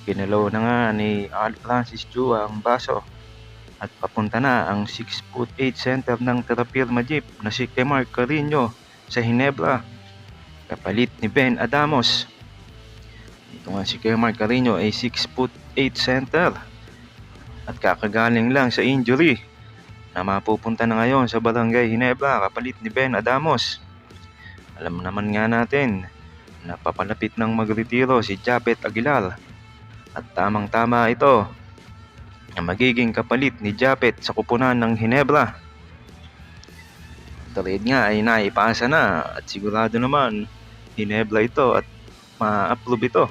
Ginalaw na nga ni Al Francis Chua ang baso at papunta na ang 6'8" center ng Terrapirma Jeep na si Kemar Carino sa Ginebra kapalit ni Ben Adamos. Ito nga si Kemar Carino ay 6'8" center at kakagaling lang sa injury na mapupunta na ngayon sa Barangay Ginebra kapalit ni Ben Adamos. Alam naman nga natin na papalapit ng magretiro si Japet Aguilar at tamang-tama ito na magiging kapalit ni Japet sa kupunan ng Ginebra. Trade nga ay naipasa na at sigurado naman Ginebra ito at ma-approve ito.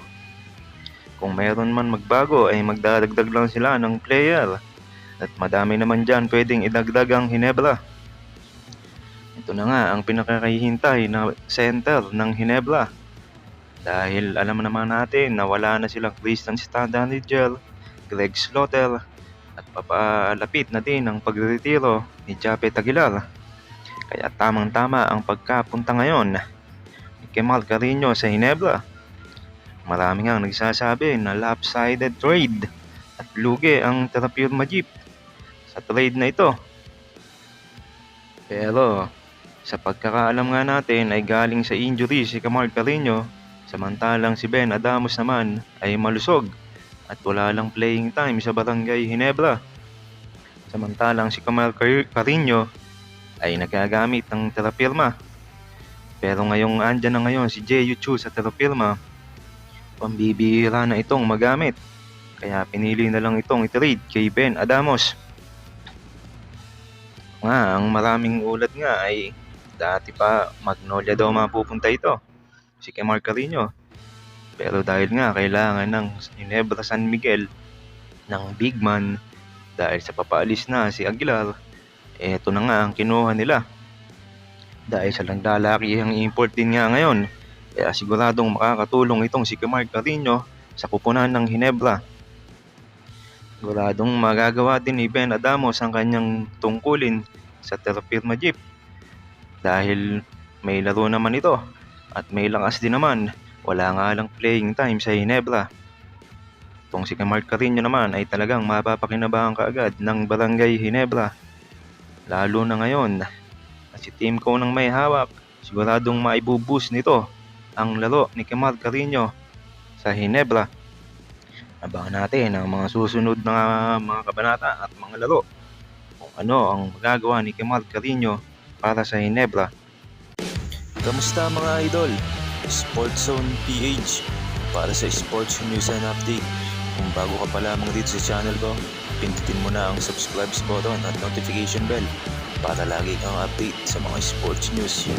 Kung mayroon man magbago ay magdadagdag lang sila ng player at madami naman dyan pwedeng idagdag ang Ginebra. Ito na nga ang pinakahihintay na center ng Ginebra. Dahil alam naman natin na wala na silang Christian Stadler, Greg Slaughter at papalapit na din ang pagretiro ni Japet Aguilar. Kaya tamang-tama ang pagkapunta ngayon ni Kemar Carino sa Ginebra. Marami nga nagsasabi na lopsided trade at lugi ang Terrapirma Jeep sa trade na ito. Pero sa pagkakaalam nga natin ay galing sa injury si Kemar Carino, samantalang si Ben Adamos naman ay malusog at wala lang playing time sa Barangay Ginebra. Samantalang si Kemar Carino ay nagagamit ng Terrapirma. Pero ngayong andyan na ngayon si Jeyu Chu sa Terrapirma, pambibihira na itong magamit. Kaya pinili na lang itong i-trade kay Ben Adamos. Ang maraming ulat nga ay dati pa Magnolia daw mapupunta ito, si Kemar Carino. Pero dahil nga kailangan ng Ginebra San Miguel ng big man dahil sa papaalis na si Aguilar, eto na nga ang kinuha nila. Dahil sa naglalaki ang import din nga ngayon, kaya siguradong makakatulong itong si Kemar Carino sa kupunan ng Ginebra. Siguradong magagawa din ni Ben Adamos ang kanyang tungkulin sa Terrapirma Jeep. Dahil may laro naman ito at may lakas din naman, wala nga lang playing time sa Ginebra. Itong si Kemar Carino naman ay talagang mapapakinabangan kaagad ng Barangay Ginebra. Lalo na ngayon na si Team Co nang may hawak, siguradong maibuboost nito ang laro ni Kemar Carino sa Ginebra. Abangan natin ang mga susunod na mga kabanata at mga laro kung ano ang magagawa ni Kemar Carino para sa Ginebra. Kamusta mga idol? Sports Zone PH para sa sports news and update. Kung bago ka pa lamang dito sa channel ko, pindutin mo na ang subscribe button at notification bell para lagi kang update sa mga sports news.